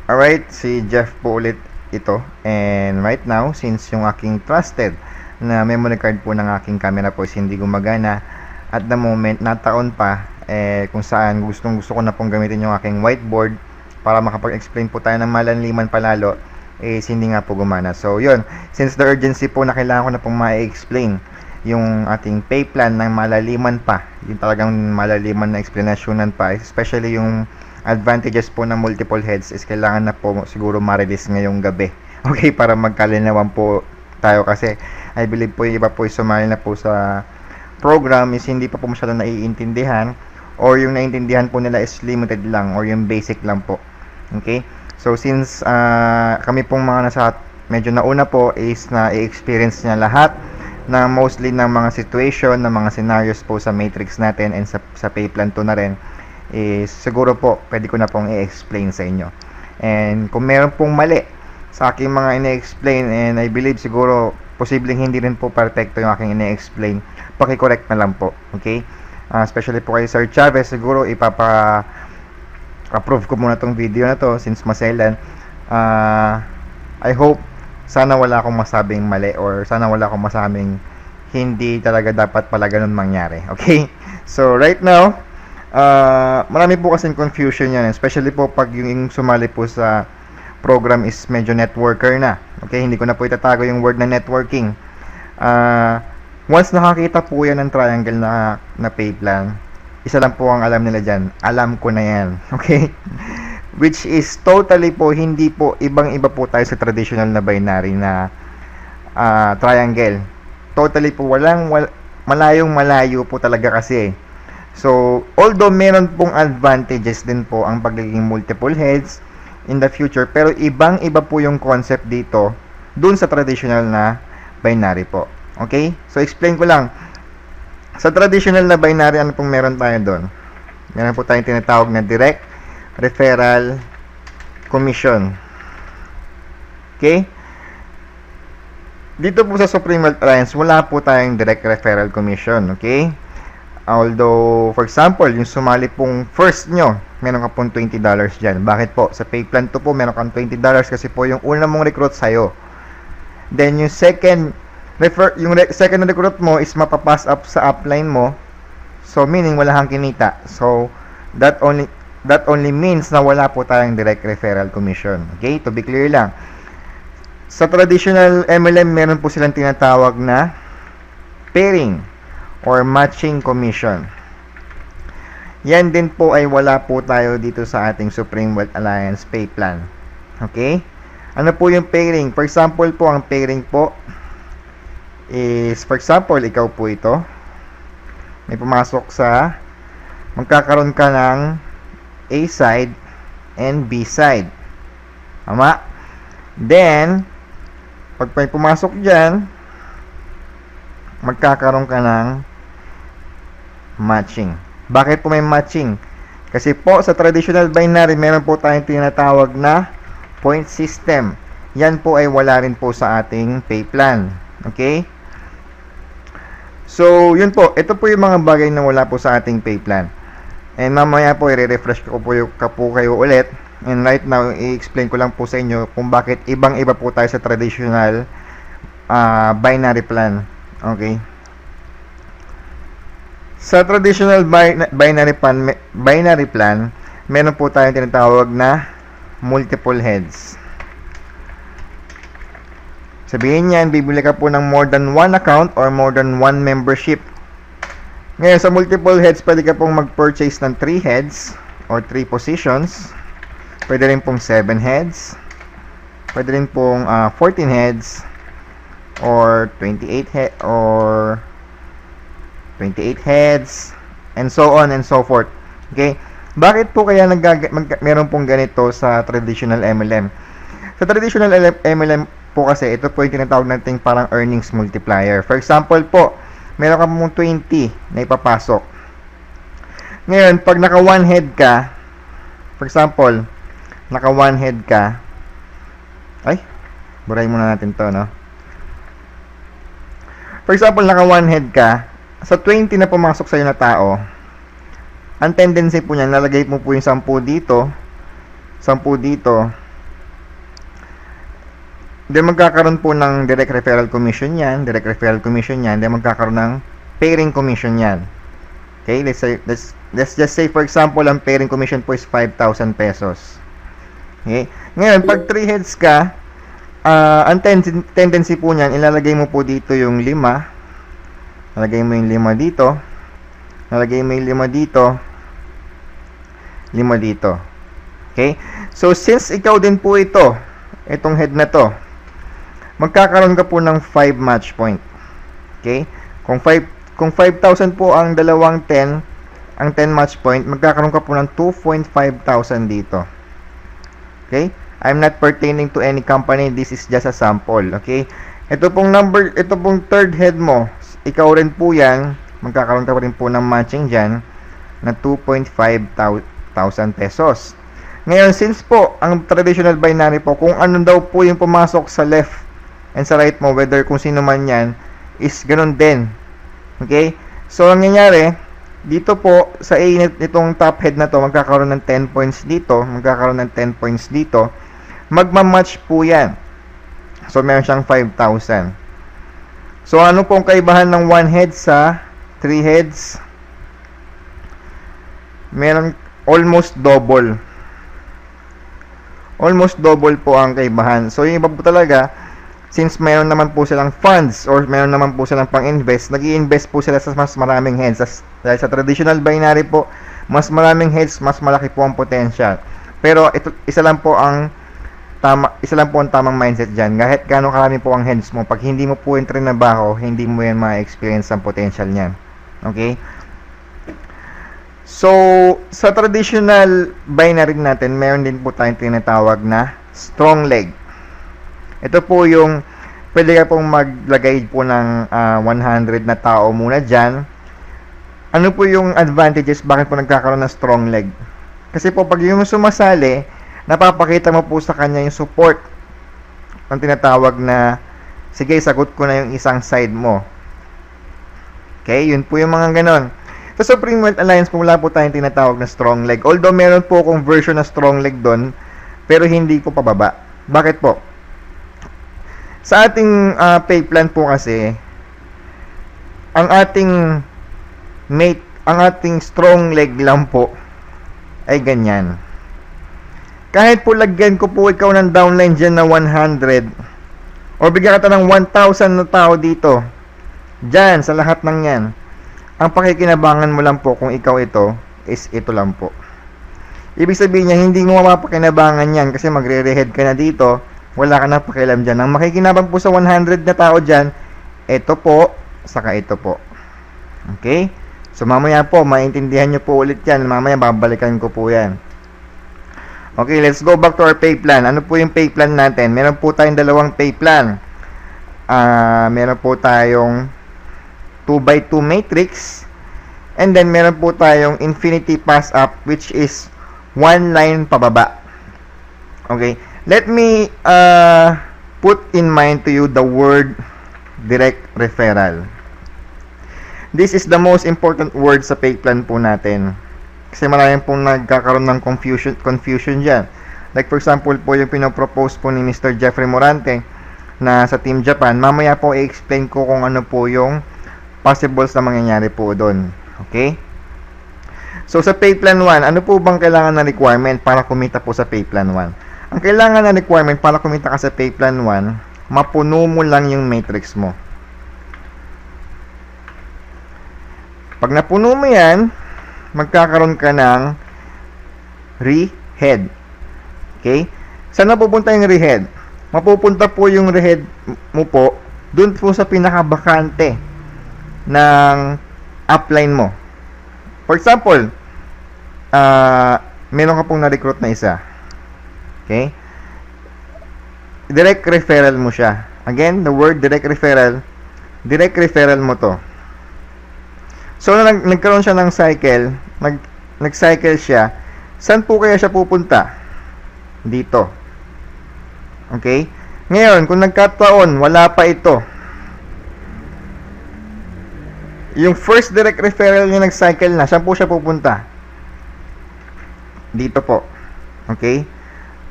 Alright, si Jeff po ulit ito. And right now, since yung aking trusted na memory card po ng aking camera po is hindi gumagana at the moment, nataon pa kung saan gusto ko na pong gamitin yung aking whiteboard para makapag-explain po tayo ng malanliman palalo, is hindi nga po gumana. So yun, since the urgency po na kailangan ko na pong ma-explain yung ating pay plan ng malaliman pa, yung talagang malaliman na explanasyonan pa, especially yung advantages po ng multiple heads, is kailangan na po siguro ma-release ngayong gabi. Okay, para magkalinawan po tayo kasi I believe po yung iba po sumali na po sa program is hindi pa po masyado naiintindihan, or yung naintindihan po nila is limited lang or yung basic lang po. Okay? So since kami pong mga nasa medyo nauna po is na i-experience niya lahat na mostly ng mga situation, ng mga scenarios po sa matrix natin and sa pay plan 2 na rin, is siguro po pwede ko na pong i-explain sa inyo. And kung meron pong mali sa aking mga ine-explain, and I believe siguro posibleng hindi rin po perfecto yung aking ine-explain, paki-correct na lang po. Okay? Especially po kay Sir Chavez, siguro approve ko muna tong video na to since maselan. I hope sana wala akong masabing mali, or sana wala akong masabing hindi talaga dapat pala ganun mangyari. Okay? So right now, marami po kasing confusion yan, especially po pag yung sumali po sa program is medyo networker na. Okay, hindi ko na po itatago yung word na networking. Once nakakita po yan ng triangle na pay plan, isa lang po ang alam nila dyan, alam ko na yan. Okay, which is totally po hindi po ibang-iba po tayo sa traditional na binary na triangle. Totally po malayong malayo po talaga kasi. So, although meron pong advantages din po ang pagiging multiple heads in the future, pero ibang-iba po yung concept dito dun sa traditional na binary po. Okay? So, explain ko lang. Sa traditional na binary, ano pong meron tayo doon? Meron po tayong tinatawag na direct referral commission. Okay? Dito po sa Supreme Wealth Alliance, wala po tayong direct referral commission. Okay? Although, for example, yung sumali pong first nyo, meron ka pong $20 dyan. Bakit po? Sa pay plan 2 po, meron kang $20 kasi po yung una mong recruit sa'yo. Then, yung second recruit mo is mapapass up sa upline mo. So, meaning, wala kang kinita. So, that only means na wala po tayong direct referral commission. Okay? To be clear lang. Sa traditional MLM, meron po silang tinatawag na pairing or matching commission. Yan din po ay wala po tayo dito sa ating Supreme Wealth Alliance pay plan. Okay? Ano po yung pairing? For example po, ang pairing po is, for example, ikaw po ito. May pumasok sa, magkakaroon ka ng A side and B side. Tama? Then, pag may pumasok dyan, magkakaroon ka ng matching. Bakit po may matching? Kasi po sa traditional binary, meron po tayong tinatawag na point system. Yan po ay wala rin po sa ating pay plan. Okay? So, yun po. Ito po yung mga bagay na wala po sa ating pay plan. And mamaya po, i-refresh ko po kayo ulit. And right now, i-explain ko lang po sa inyo kung bakit ibang-iba po tayo sa traditional binary plan. Okay? Sa traditional binary plan, meron po tayong tinatawag na multiple heads. Sabihin niyan, bibili ka po ng more than one account or more than one membership. Ngayon, sa multiple heads, pwede ka pong mag-purchase ng 3 heads or 3 positions. Pwede rin pong 7 heads. Pwede rin pong 14 heads or 28 heads and so on and so forth. Okay? Bakit po kaya meron pong ganito sa traditional MLM? Sa traditional MLM po kasi, ito po yung tinatawag natin parang earnings multiplier. For example po, meron ka pong 20 na ipapasok. Ngayon, pag naka 1 head ka, for example, naka 1 head ka, buray muna natin to, no? For example, naka 1 head ka, sa 20 na pumasok sa'yo na tao, ang tendency po niyan, lalagay mo po yung 10 dito, 10 dito, Then magkakaroon po ng direct referral commission yan, then magkakaroon ng pairing commission yan. Okay, let's just say for example, ang pairing commission po is 5,000 pesos. Okay? Ngayon, pag 3 heads ka, ang tendency po niyan, ilalagay mo po dito yung 5. Lalagay mo yung 5 dito. Lalagay mo yung 5 dito. 5 dito. Okay? So, since ikaw din po itong head na to, magkakaroon ka po ng 5 match point. Okay? Kung 5,000 po ang dalawang 10, ang 10 match point, magkakaroon ka po ng 2,500 dito. Okay? I'm not pertaining to any company. This is just a sample. Okay? Ito pong third head mo, ikaw rin po yan, magkakaroon ka rin po ng matching dyan na 2,500 pesos. Ngayon, since po, ang traditional binary po, kung ano daw po yung pumasok sa left and sa right mo, whether kung sino man yan, is ganun din. Okay? So, ang nangyayari, dito po, sa A nitong top head na to, magkakaroon ng 10 points dito, magkakaroon ng 10 points dito, magmamatch po yan. So, meron siyang 5,000. So, ano pong kaibahan ng 1 head sa 3 heads? Meron almost double. Almost double po ang kaibahan. So, yung iba po talaga, since meron naman po silang funds or meron naman po silang pang-invest, nag-i-invest po sila sa mas maraming heads. Dahil sa traditional binary po, mas maraming heads, mas malaki po ang potential. Pero isa lang po ang tamang mindset diyan. Kahit gaano karami po ang heads mo, pag hindi mo po yung trinabaho, hindi mo yan ma-experience ang potential niyan. Okay? So, sa traditional binary natin, meron din po tayong tinatawag na strong leg. Ito po yung pwede ka pong maglagay po ng 100 na tao muna dyan. Ano po yung advantages? Bakit po nagkakaroon ng strong leg? Kasi po pag yung sumasali, napapakita mo po sa kanya yung support. Ang tinatawag na, sige, sagot ko na yung isang side mo. Okay, yun po yung mga ganon. Sa Supreme Wealth Alliance po, wala po tayong tinatawag na strong leg. Although meron po akong version na strong leg doon, pero hindi po pababa. Bakit po? Sa ating pay plan po kasi, ang ating strong leg lang po ay ganyan. Kahit po lagyan ko po ikaw ng downline dyan na 100 o bigyan kita ng 1,000 na tao dito, dyan sa lahat ng yan, ang pakikinabangan mo lang po kung ikaw ito is ito lang po. Ibig sabihin niya, hindi mo mapapakinabangan yan kasi magre-rehead ka na dito, wala ka na pakialam dyan. Ang makikinabang po sa 100 na tao dyan, ito po, saka ito po. Okay? So, mamaya po, maintindihan nyo po ulit yan. Mamaya, babalikan ko po yan. Okay, let's go back to our pay plan. Ano po yung pay plan natin? Meron po tayong dalawang pay plan. Meron po tayong 2x2 matrix. And then, meron po tayong infinity pass up, which is 1 line pababa. Okay? Let me put in mind to you the word direct referral. This is the most important word sa pay plan po natin. Kasi maraming pong nagkakaroon ng confusion dyan. Like for example po yung pinopropose po ni Mr. Jeffrey Morante na sa Team Japan. Mamaya po i-explain ko kung ano po yung possibles na mangyayari po doon. Okay? So sa pay plan 1, ano po bang kailangan na requirement para kumita po sa pay plan 1? Ang kailangan na requirement para kumita ka sa pay plan 1, mapuno mo lang yung matrix mo. Pag napuno mo yan, magkakaroon ka ng rehead. Okay? Saan napupunta yung rehead? Mapupunta po yung rehead mo po dun po sa pinakabakante ng upline mo. For example, meron ka pong na-recruit na isa. Okay? Direct referral mo siya. Again, the word direct referral mo to. So, nagkaroon siya ng cycle, nag-cycle siya, saan po kaya siya pupunta? Dito. Okay? Ngayon, kung nagkataon, wala pa ito. Yung first direct referral niya nag-cycle na, saan po siya pupunta? Dito po. Okay?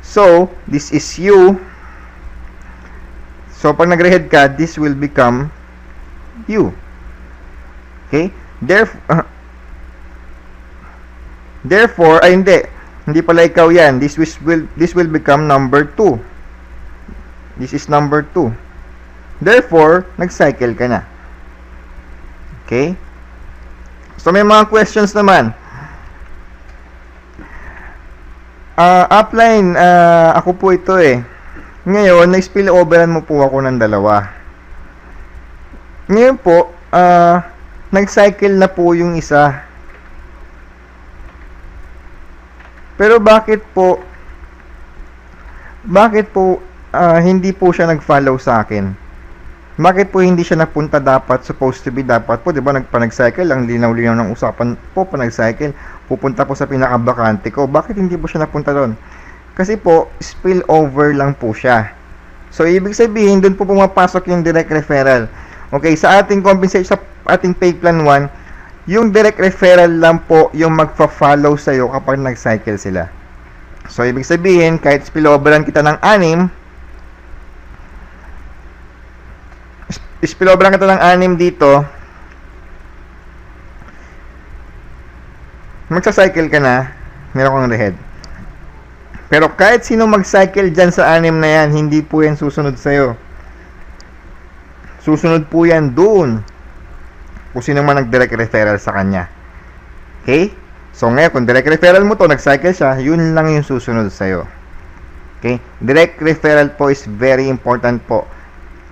So, this is you. So, pag nag-rehead ka, this will become you. Okay? Therefore, ay hindi. Hindi pala ikaw yan. This will become number 2. This is number 2. Therefore, nag-cycle ka na. Okay? So, may mga questions naman. Upline, ako po ito eh. Ngayon, na-spill overan mo po ako ng dalawa. Ngayon po, nag-cycle na po yung isa. Pero bakit po hindi po siya nag-follow sa akin? Bakit po hindi siya napunta dapat? Supposed to be dapat po, 'di ba? Nagpa-nag-cycle lang, linaw-linaw ng usapan po, pa-nag-cycle, pupunta po sa pinaka-bakante ko. Bakit hindi po siya napunta doon? Kasi po, spill over lang po siya. So, ibig sabihin, doon po pumapasok yung direct referral. Okay, sa ating compensation, sa ating pay plan 1, yung direct referral lang po yung magfa-follow sa'yo kapag nag-cycle sila. So, ibig sabihin, kahit spilloveran kita ng 6, spilloveran kita ng 6 dito, magsa-cycle ka na, meron kang rehead. Pero kahit sino mag-cycle dyan sa 6 na yan, hindi po yan susunod sa'yo. Susunod po yan doon kung sino man nag-direct referral sa kanya. Okay? So ngayon, kung direct referral mo to, nag-cycle siya, yun lang yung susunod sa'yo. Okay? Direct referral po is very important po.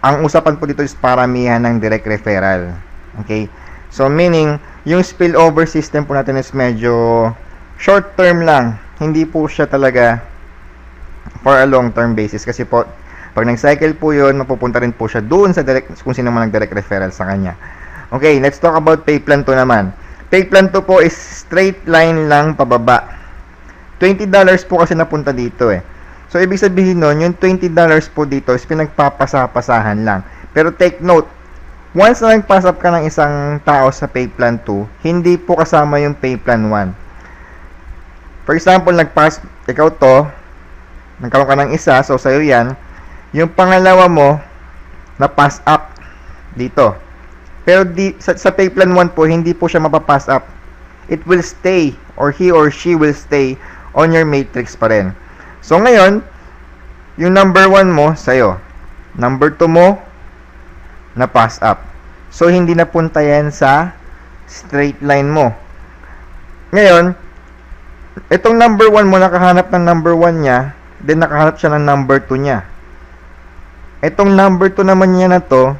Ang usapan po dito is paramihan ng direct referral. Okay? So meaning, yung spillover system po natin is medyo short term lang. Hindi po siya talaga for a long term basis. Kasi po, pag nag-cycle po yun, mapupunta rin po siya doon sa direct, kung sino man nag-direct referral sa kanya. Okay, let's talk about pay plan 2 naman. Pay plan 2 po is straight line lang pababa. $20 po kasi napunta dito eh. So, ibig sabihin nun, yung $20 po dito is pinagpapasa-pasahan lang. Pero take note, once na nag-pass up ka ng isang tao sa pay plan 2, hindi po kasama yung pay plan 1. For example, ikaw to, nagkaroon ka ng isa, so sa'yo yan, yung pangalawa mo, na-pass up dito. Pero sa pay plan 1 po, hindi po siya mapapass up. It will stay, or he or she will stay on your matrix pa rin. So ngayon, yung number 1 mo, sa'yo. Number 2 mo, na-pass up. So, hindi napunta yan sa straight line mo. Ngayon, itong number 1 mo, nakahanap ng number 1 niya, then nakahanap siya ng number 2 niya. Itong number 2 naman niya na to,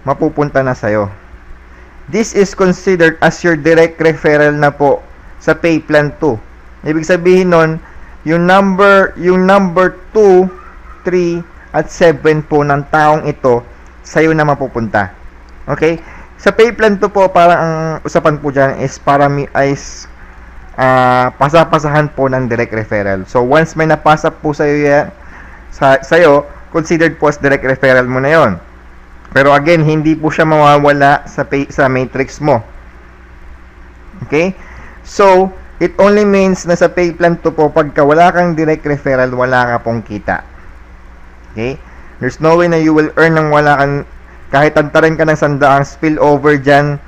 mapupunta na sa'yo. This is considered as your direct referral na po sa pay plan 2. Ibig sabihin nun, yung number 2, 3, at 7 po ng taong ito, sa'yo na mapupunta. Okay? Sa pay plan 2 po, parang ang usapan po dyan is pasapasahan po ng direct referral. So, once may napasa po sa'yo, considered po as direct referral mo na yon. Pero again, hindi po siya mawawala sa matrix mo. Okay? So, it only means na sa pay plan 2 po, pagka wala kang direct referral, wala ka pong kita. Okay? There's no way na you will earn ng wala kang, kahit antarin ka ng 100 spillover dyan,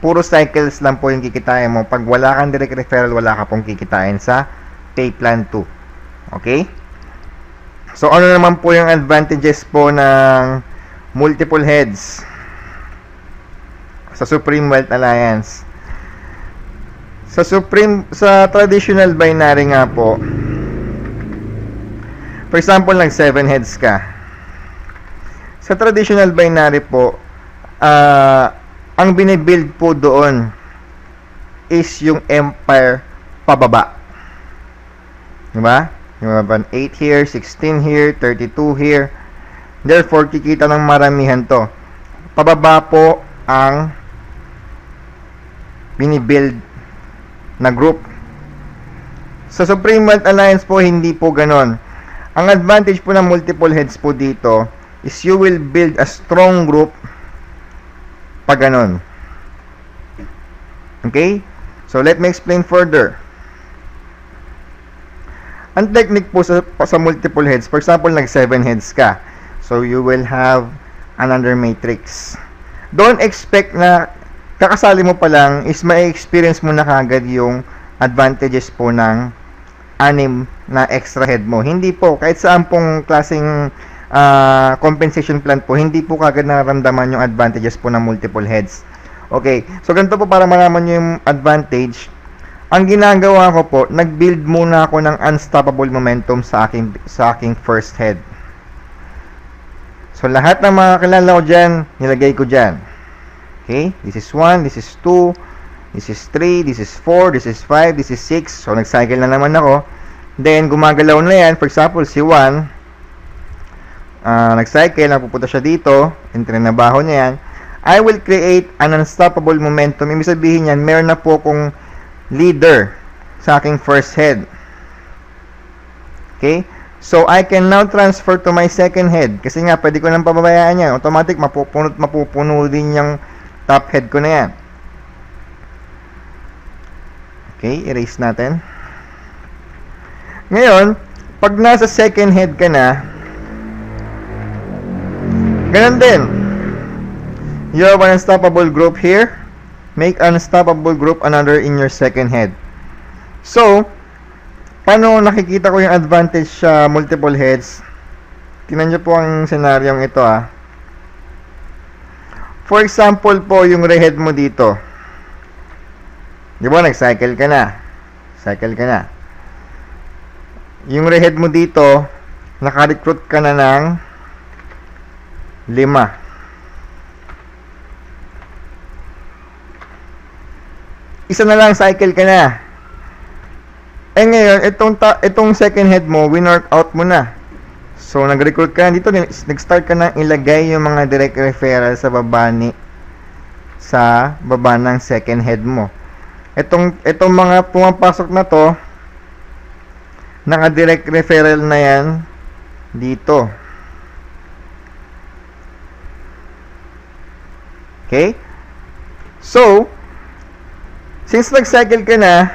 puro cycles lang po yung kikitain mo. Pag wala kang direct referral, wala ka pong kikitain sa pay plan 2. Okay? So, ano naman po yung advantages po ng multiple heads sa Supreme Wealth Alliance? Sa traditional binary nga po, for example, nag 7 heads ka. Sa traditional binary po, ang binibuild po doon is yung empire pababa. Diba? Yung 8 here, 16 here, 32 here. Therefore, kikita ng maramihan to. Pababa po ang binibuild na group. Sa Supreme Wealth Alliance po, hindi po ganon. Ang advantage po ng multiple heads po dito is you will build a strong group pag ganon. Okay? So, let me explain further. Ang technique po sa multiple heads, for example, nag 7 heads ka. So, you will have another matrix. Don't expect na kakasali mo pa lang is may experience mo na kagad yung advantages po ng anim na extra head mo. Hindi po, kahit saan pong klaseng compensation plan po, hindi po kagad nararamdaman yung advantages po ng multiple heads. Okay, so ganito po para malaman nyo yung advantage. Ang ginagawa ko po, nag-build muna ako ng unstoppable momentum sa aking first head. So lahat ng mga kilala ko dyan, nilagay ko dyan. Okay, this is 1, this is 2, this is 3, this is 4, this is 5, this is 6. So nag-cycle na naman ako. Then gumagalaw na yan. For example, si 1, nag-cycle, napupunta siya dito, entrenabaho niya yan. I will create an unstoppable momentum. Ibig sabihin yan, meron na po akong leader sa aking first head. Okay? So, I can now transfer to my second head. Kasi nga, pwede ko nang pababayaan yan. Automatic, mapupuno din yung top head ko na yan. Okay, erase natin. Ngayon, pag nasa second head ka na, ganun din. You have an unstoppable group here. Make unstoppable group another in your second head. So, paano nakikita ko yung advantage sa multiple heads? Tingnan nyo po ang senaryong ito For example po, yung rehead mo dito. Di ba, nag-cycle ka na. Cycle ka na. Yung rehead mo dito, naka-recruit ka na ng 5. Isa na lang, cycle ka na. Eh ngayon, itong second head mo, win-workout mo na. So, nag-recruit ka na dito, nag-start ka na ilagay yung mga direct referral sa baba ng second head mo. Itong mga pumapasok na to, naka-direct referral na yan dito. Okay? So, since nag-cycle ka na,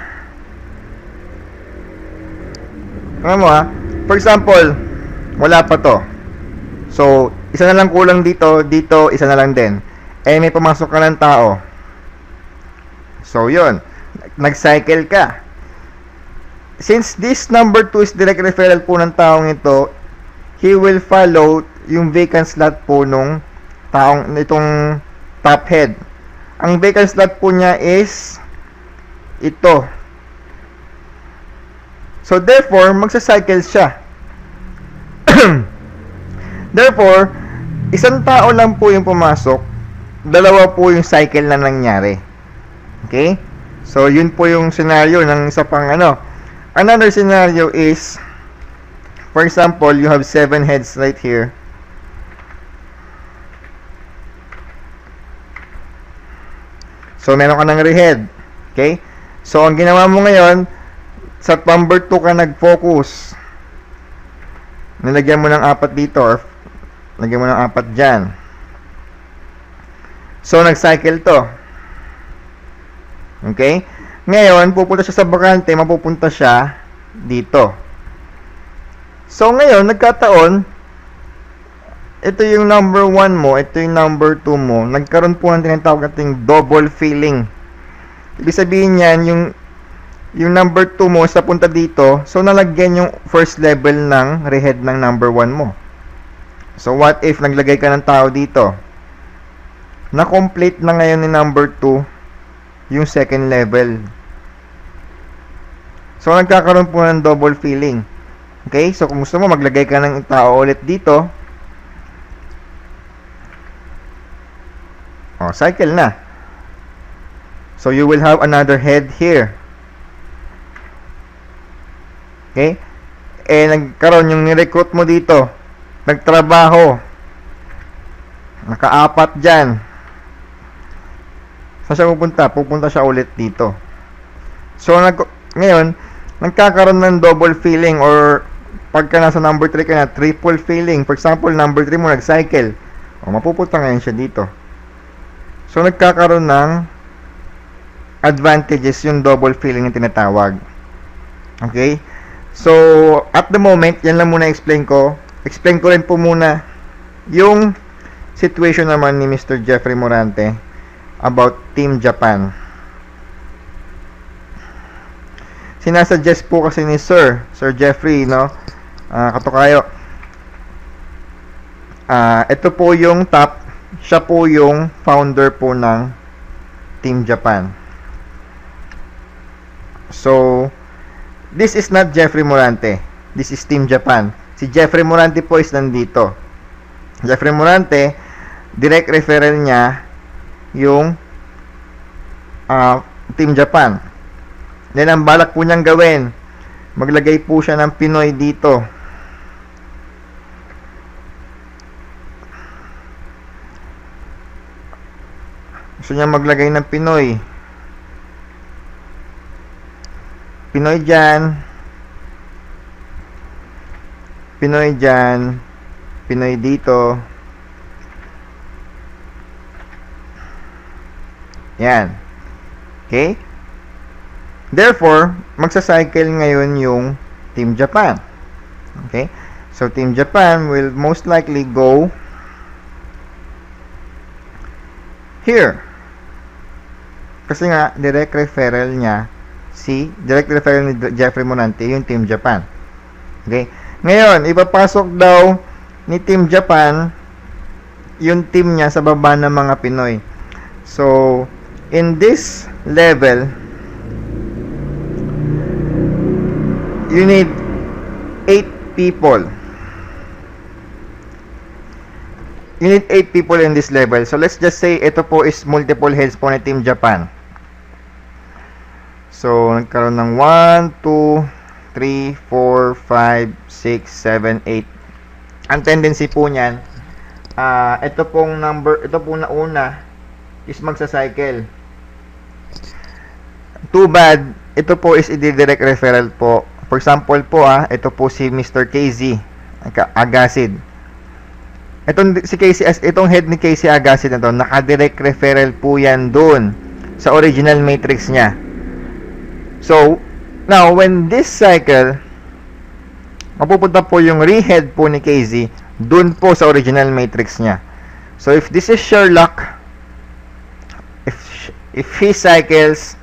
for example, wala pa to. So, isa na lang kulang dito, isa na lang din. Eh, may pumasok ka ng tao. So, yun. Nag-cycle ka. Since this number 2 is direct referral po ng taong ito, he will follow yung vacant slot po nung itong top head. Ang vacant slot po niya is ito. So, therefore, magsa-cycle siya. Therefore, isang tao lang po yung pumasok, dalawa po yung cycle na nangyari. Okay? So, yun po yung scenario ng isa pang Another scenario is, for example, you have 7 heads right here. So, meron ka ng rehead. Okay? So, ang ginawa mo ngayon, sa number 2 ka nag-focus. Nilagyan mo ng 4 dito, or lagyan mo ng 4 dyan. So, nag-cycle to. Okay? Ngayon, pupunta siya sa bakante, mapupunta siya dito. So, ngayon, nagkataon, ito yung number 1 mo, ito yung number 2 mo, nagkaroon po ng tinatawag nating double filling. Ibig sabihin yan, yung number 2 mo sa punta dito, so nalagyan yung first level ng rehead ng number 1 mo. So what if naglagay ka ng tao dito? Na-complete na ngayon ni number 2 yung second level. So nagkakaroon po ng double filling. Okay? So kung gusto mo maglagay ka ng tao ulit dito, cycle na. So you will have another head here. Okay? Nagkaroon yung ni-recruit mo dito. Nagtrabaho. Naka-4 dyan. Saan siya pupunta? Pupunta siya ulit dito. So, ngayon, nagkakaroon ng double filling or pagka nasa number 3 ka na, triple filling. For example, number 3 mo nag-cycle. Mapupunta ngayon siya dito. So, nagkakaroon ng advantages yung double filling na tinatawag. Okay? So, at the moment, yan lang muna explain ko. Explain ko rin po muna yung situation naman ni Mr. Jeffrey Morante about Team Japan. Sinasuggest po kasi ni Sir Jeffrey, no? Katukayo. Ito po yung top. Siya po yung founder po ng Team Japan. So, this is not Jeffrey Morante. This is Team Japan. Si Jeffrey Morante po is nandito. Jeffrey Morante, direct referral niya yung Team Japan. Then, ang balak po niyang gawin, maglagay po siya ng Pinoy dito. Gusto niya maglagay ng Pinoy. Pinoy dyan. Pinoy dyan. Pinoy dito. Yan. Okay? Therefore, magsa-cycle ngayon yung Team Japan. Okay? So, Team Japan will most likely go here. Kasi nga, direct referral ni Jeffrey Morante, yung Team Japan. Okay? Ngayon, ipapasok daw ni Team Japan yung team niya sa baba ng mga Pinoy. So, in this level, you need 8 people. You need 8 people in this level. So, let's just say, ito po is multiple heads po ni Team Japan. So, nagkaroon ng 1, 2, 3, 4, 5, 6, 7, 8. Ang tendency po niyan, ito pong na una is magsa-cycle. Too bad, ito po is i-direct referral po. For example po, ito po si Mr. KZ Agasid. Itong head ni KZ Agasid na to, naka-direct referral po yan doon sa original matrix niya. So, now, when this cycle, mapupunta po yung rehead po ni KZ dun po sa original matrix niya. So, if this is Sherlock, if he cycles,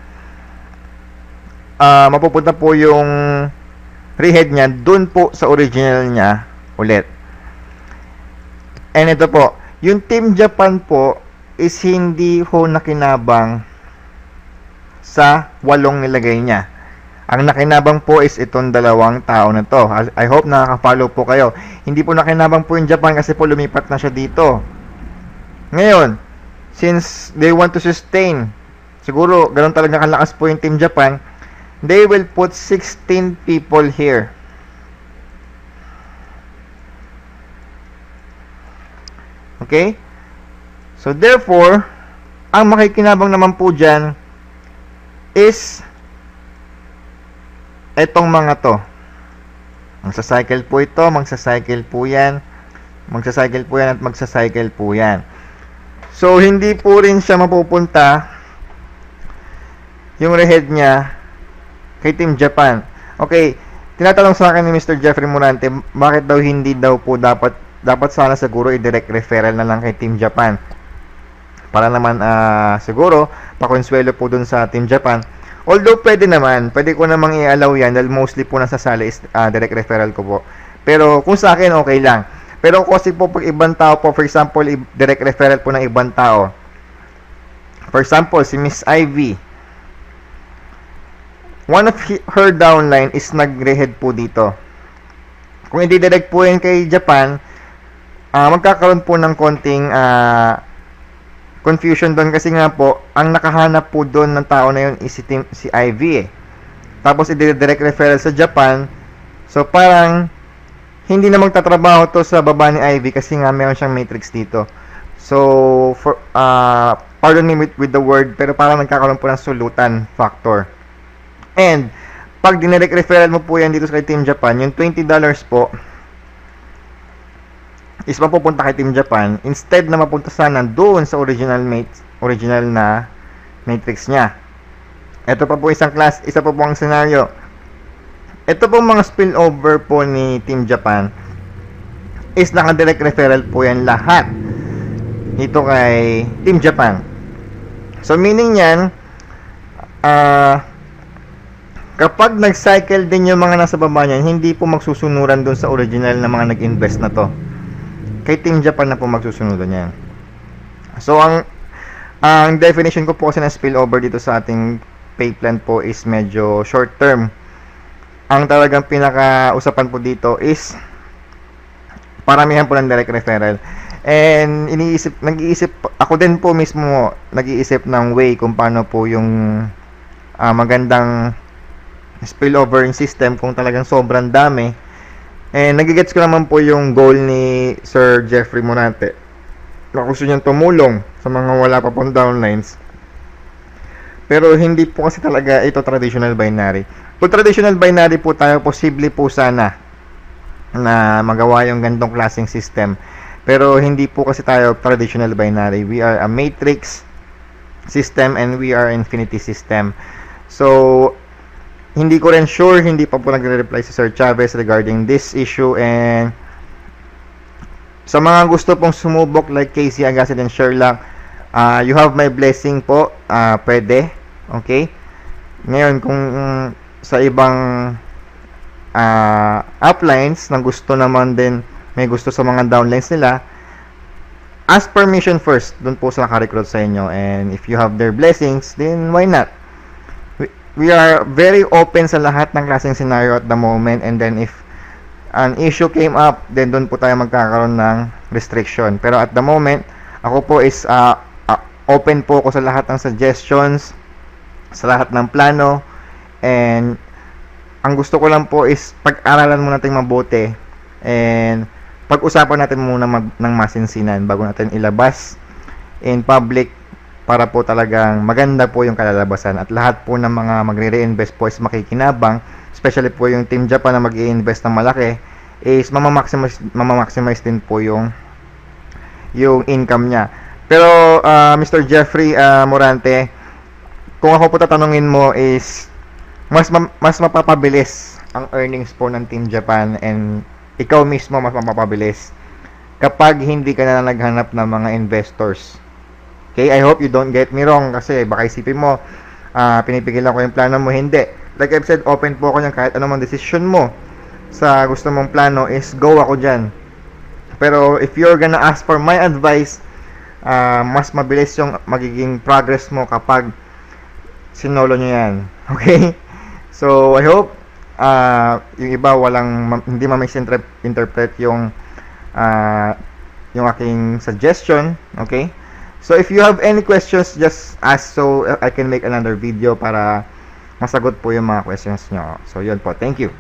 mapupunta po yung rehead niya dun po sa original niya ulit. And ito po, yung Team Japan po is hindi ho nakinabang sa 8 nilagay niya. Ang nakinabang po is itong 2 tao na to. I hope nakaka-follow po kayo. Hindi po nakinabang po yung Japan kasi po lumipat na siya dito. Ngayon, since they want to sustain, siguro ganun talaga kalakas po yung Team Japan, they will put 16 people here. Okay? So therefore, ang makikinabang naman po dyan is etong mga to. Magsa-cycle po ito, magsa-cycle po yan, magsa-cycle po yan at magsa-cycle po yan. So, hindi po rin siya mapupunta yung rehead niya kay Team Japan. Okay, tinatanong sa akin ni Mr. Jeffrey Morante, bakit daw hindi daw po dapat sana siguro i-direct referral na lang kay Team Japan. Para naman siguro pakonsuelo po dun sa Team Japan. Although pwede ko namang i-allow yan dahil mostly po nasasali is direct referral ko po. Pero kung sa akin okay lang. Pero kasi po pag ibang tao po, for example, direct referral po ng ibang tao. For example, si Miss Ivy. One of her downline is nag-rehead po dito. Kung i-direct po yan kay Japan, magkakaroon po ng konting confusion doon kasi nga po, ang nakahanap po doon ng tao na yun is si Ivy Tapos i-direct referral sa Japan. So parang hindi na magtatrabaho to sa baba ni Ivy kasi nga meron siyang matrix dito. So for pardon me with the word, pero parang nagkakaroon po ng sulutan factor. And pag dinirect referral mo po yan dito sa Team Japan, yung $20 po is mapupunta kay Team Japan instead na mapunta sana doon sa original na matrix niya. Ito pa po isa po ang scenario. Ito po mga spillover po ni Team Japan is naka-direct referral po yan lahat ito kay Team Japan. So meaning yan, kapag nag-cycle din yung mga nasa baba niyan, hindi po magsusunuran dun sa original na mga nag-invest na to. Kay Team Japan na po magsusunuran yan. So ang definition ko po kasi ng spillover dito sa ating pay plan po is medyo short term. Ang talagang pinaka-usapan po dito is paramihan po ng direct referral. And nag-iisip ako din po mismo, nag-iisip ng way kung paano po yung magandang spillover system kung talagang sobrang dami. And nagigets ko naman po yung goal ni Sir Jeffrey Morante na gusto niyang tumulong sa mga wala pa pong downlines. Pero hindi po kasi talaga ito traditional binary. Kung traditional binary po tayo, posible po sana na magawa yung gantong klaseng system. Pero hindi po kasi tayo traditional binary. We are a matrix system and we are infinity system. So, hindi ko rin sure, hindi pa po nagre-reply si Sir Chavez regarding this issue. And sa mga gusto pong sumubok like Casey Agassiz and Sherlock, you have my blessing po. Pwede. Okay? Ngayon, kung sa ibang uplines na gusto naman din, may gusto sa mga downlines nila, ask permission first dun po sa naka-recruit sa inyo. And if you have their blessings, then why not? We are very open sa lahat ng klaseng scenario at the moment. And then if an issue came up, then dun po tayo magkakaroon ng restriction. Pero at the moment, ako po is open po ako sa lahat ng suggestions, sa lahat ng plano. And ang gusto ko lang po is pag-aralan mo natin mabuti and pag-usapan natin muna ng masinsinan bago natin ilabas in public para po talagang maganda po yung kalalabasan at lahat po ng mga magre-reinvest po is makikinabang, especially po yung Team Japan na mag-i-invest ng malaki is mamamaximize din po yung income niya. Pero Mr. Jeffrey Morante, kung ako po tatanungin mo is mas mapapabilis ang earnings po ng Team Japan and ikaw mismo mas mapapabilis kapag hindi ka na naghanap ng mga investors. Okay, I hope you don't get me wrong kasi baka isipin mo pinipigilan ko yung plano mo. Hindi. Like I've said, open po ako yan kahit anumang decision mo sa gusto mong plano is go ako dyan. Pero if you're gonna ask for my advice, mas mabilis yung magiging progress mo kapag sinolo nyo yan. Okay? So, I hope yung iba hindi ma-misinterpret yung aking suggestion. Okay? So, if you have any questions, just ask so I can make another video para masagot po yung mga questions nyo. So, yun po. Thank you.